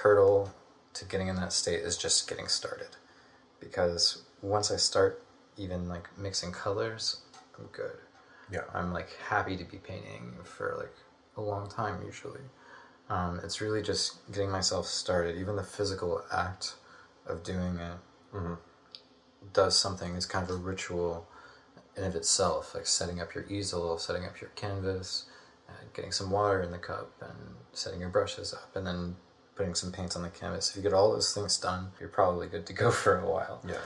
hurdle to getting in that state is just getting started. Because once I start even like mixing colors, I'm good. Yeah. I'm like happy to be painting for like a long time usually. It's really just getting myself started. Even the physical act of doing it does something. It's kind of a ritual in of itself, like setting up your easel, setting up your canvas, getting some water in the cup, and setting your brushes up, and then putting some paint on the canvas. If you get all those things done, you're probably good to go for a while. Yeah.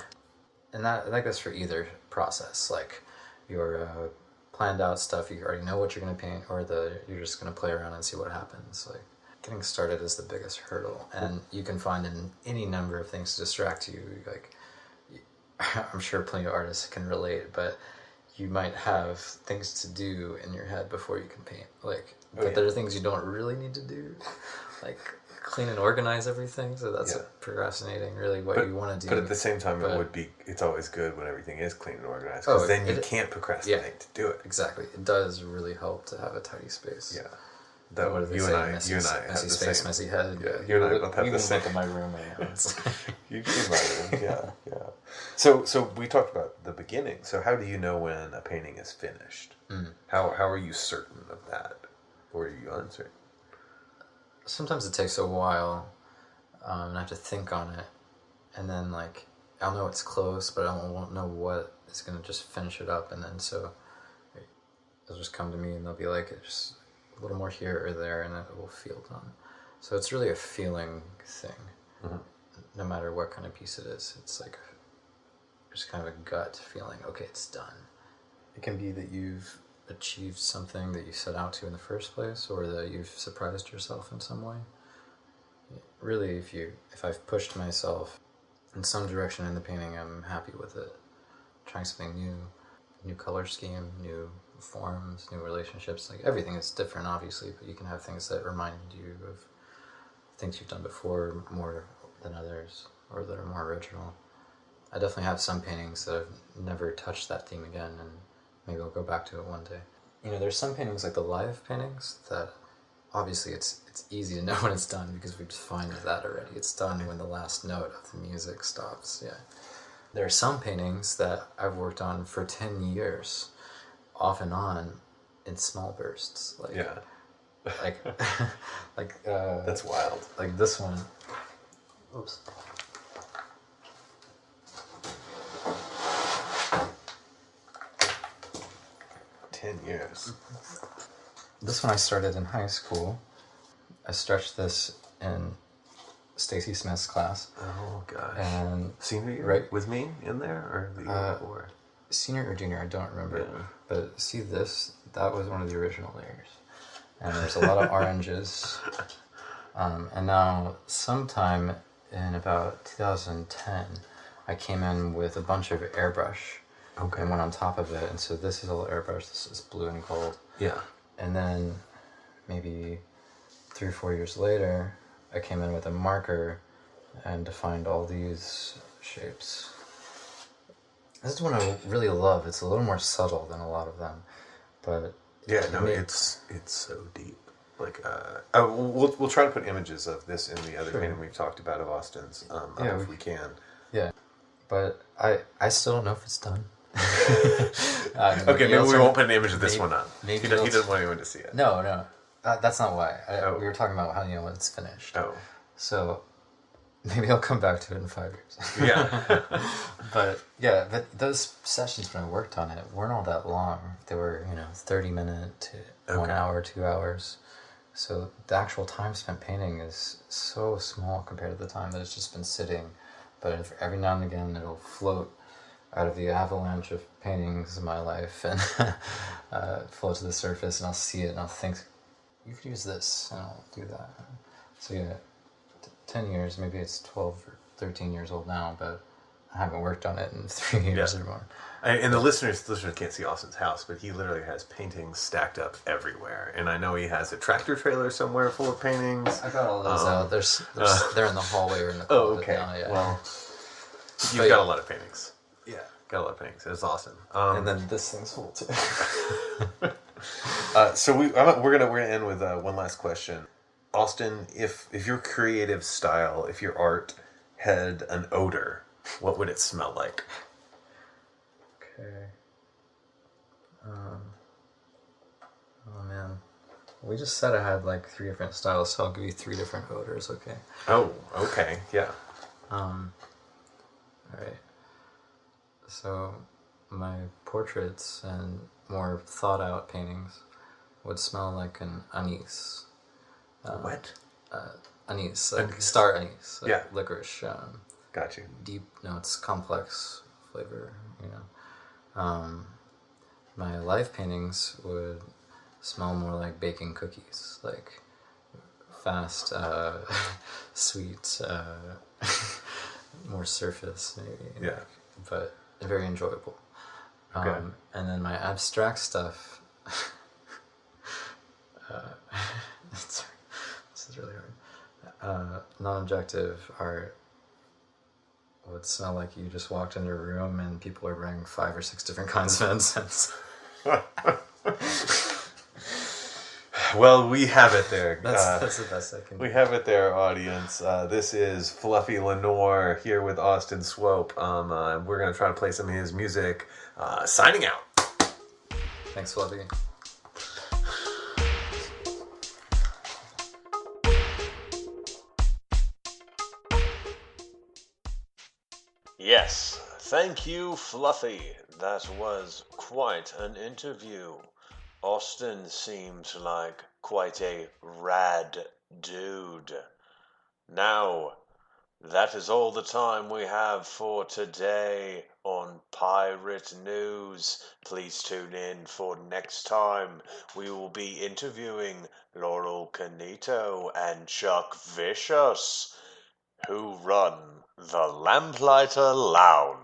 And that goes for either process, like your planned out stuff, you already know what you're going to paint, or you're just going to play around and see what happens. Like getting started is the biggest hurdle, and you can find in any number of things to distract you. Like I'm sure plenty of artists can relate, but you might have things to do in your head before you can paint. But there are things you don't really need to do, like clean and organize everything. So that's procrastinating, really, what you want to do. But at the same time, it's always good when everything is clean and organized, because then you can't procrastinate to do it. Exactly. It does really help to have a tidy space. Yeah. You and I have the space, same. Messy head. Yeah, you and I both have the same. Look at my room right now. You've seen my room, yeah. So we talked about the beginning. So how do you know when a painting is finished? How are you certain of that, or are you uncertain? Sometimes it takes a while, and I have to think on it, and then like I'll know it's close, but I won't know what is going to just finish it up, and then so they'll just come to me and they'll be like, it's just a little more here or there, and it will feel done. So it's really a feeling thing, no matter what kind of piece it is. It's like just kind of a gut feeling, okay, it's done. It can be that you've achieved something that you set out to in the first place, or that you've surprised yourself in some way. Really, if I've pushed myself in some direction in the painting, I'm happy with it. Trying something new color scheme, new forms, new relationships. Like everything is different, obviously, but you can have things that remind you of things you've done before more than others, or that are more original. I definitely have some paintings that I've never touched that theme again, and maybe I'll go back to it one day. You know, there's some paintings, like the live paintings, that obviously it's easy to know when it's done because we've defined that already. It's done when the last note of the music stops, yeah. There are some paintings that I've worked on for 10 years, off and on, in small bursts. That's wild. Like this one. Oops. Years. This one I started in high school. I stretched this in Stacy Smith's class. Oh gosh. And senior year, right with me in there, or the year before? Senior or junior, I don't remember. Yeah. But see this? That was one of the original layers. And there's a lot of oranges. And now, sometime in about 2010, I came in with a bunch of airbrush. Okay. And went on top of it, and so this is all airbrush. This is blue and gold. Yeah. And then maybe 3 or 4 years later, I came in with a marker and defined all these shapes. This is one I really love. It's a little more subtle than a lot of them, but yeah, no, it's so deep. Like, we'll try to put images of this in the other painting we've talked about of Austin's, if we can. Yeah, but I still don't know if it's done. Okay, maybe we won't put an image of this one up. Maybe he doesn't want anyone to see it. No, that's not why. We were talking about how when it's finished. Oh, so maybe I'll come back to it in 5 years. Yeah, but those sessions when I worked on it weren't all that long. They were 30-minute to 1 hour, 2 hours. So the actual time spent painting is so small compared to the time that it's just been sitting. But every now and again it'll float out of the avalanche of paintings in my life and float to the surface, and I'll see it and I'll think, you could use this, and I'll do that. So 10 years, maybe it's 12 or 13 years old now, but I haven't worked on it in 3 years or more. And the listeners can't see Austin's house, but he literally has paintings stacked up everywhere. And I know he has a tractor trailer somewhere full of paintings. I got all those out. They're in the hallway or in the closet. Oh, okay. Now, yeah. Well, you've got a lot of paintings. Yeah. Got a lot of paintings. It's awesome. And then this thing's full too. So we're gonna end with one last question. Austin, if your creative style, if your art had an odor, what would it smell like? Okay. Oh man. We just said I had like 3 different styles, so I'll give you 3 different odors, okay? Oh, okay, yeah. Alright. So, my portraits and more thought out paintings would smell like an anise. What? Anise, like Anise. star anise, like Yeah. licorice. Got you. Deep notes, complex flavor, you know. My life paintings would smell more like baking cookies, like fast, sweet, more surface maybe. Yeah. But very enjoyable. Okay. And then my abstract stuff. Sorry, this is really hard. Non-objective art would smell like you just walked into a room and people are wearing 5 or 6 different kinds of incense. Well, we have it there. That's the best I can do. We have it there, audience. This is Fluffy Lenore here with Austin Swope. We're going to try to play some of his music. Signing out. Thanks, Fluffy. Yes, thank you, Fluffy. That was quite an interview. Austin seemed like quite a rad dude. Now, that is all the time we have for today on Pirate News. Please tune in for next time. We will be interviewing Laurel Canito and Chuck Vicious, who run the Lamplighter Lounge.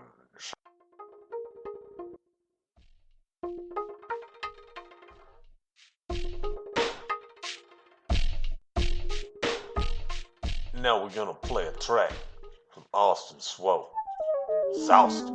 Now we're gonna play a track from Austin Swope. Soused.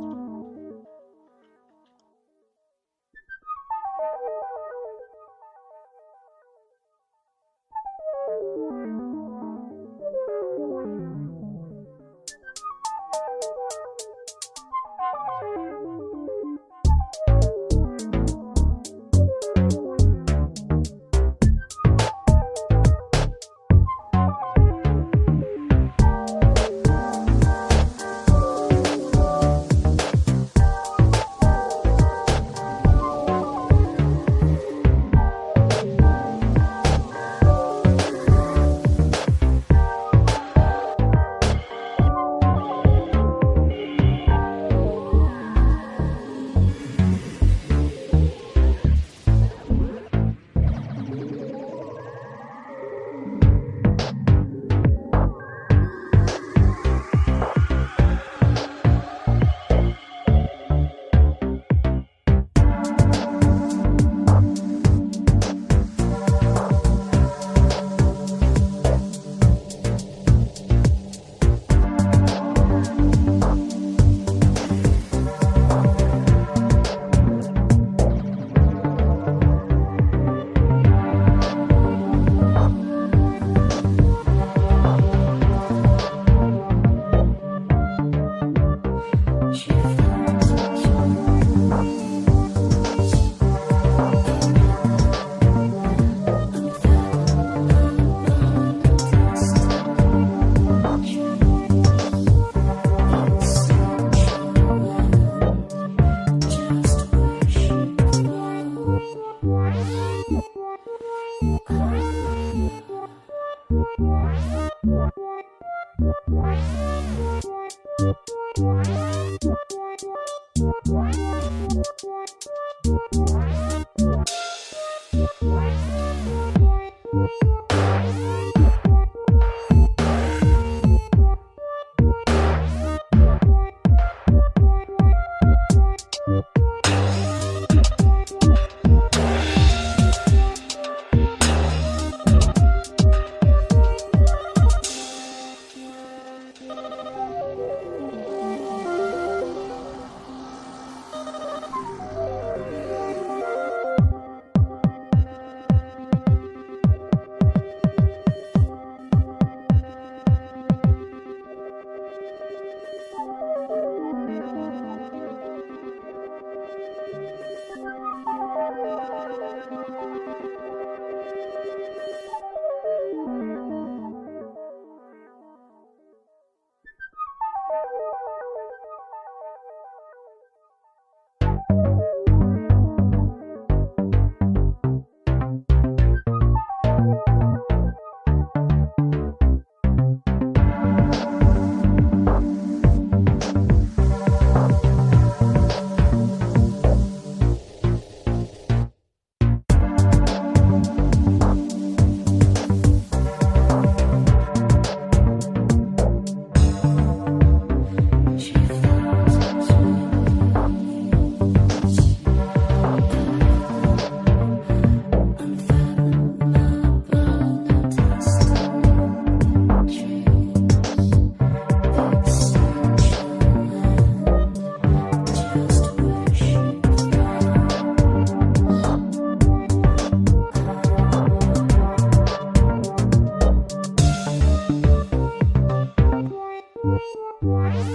you.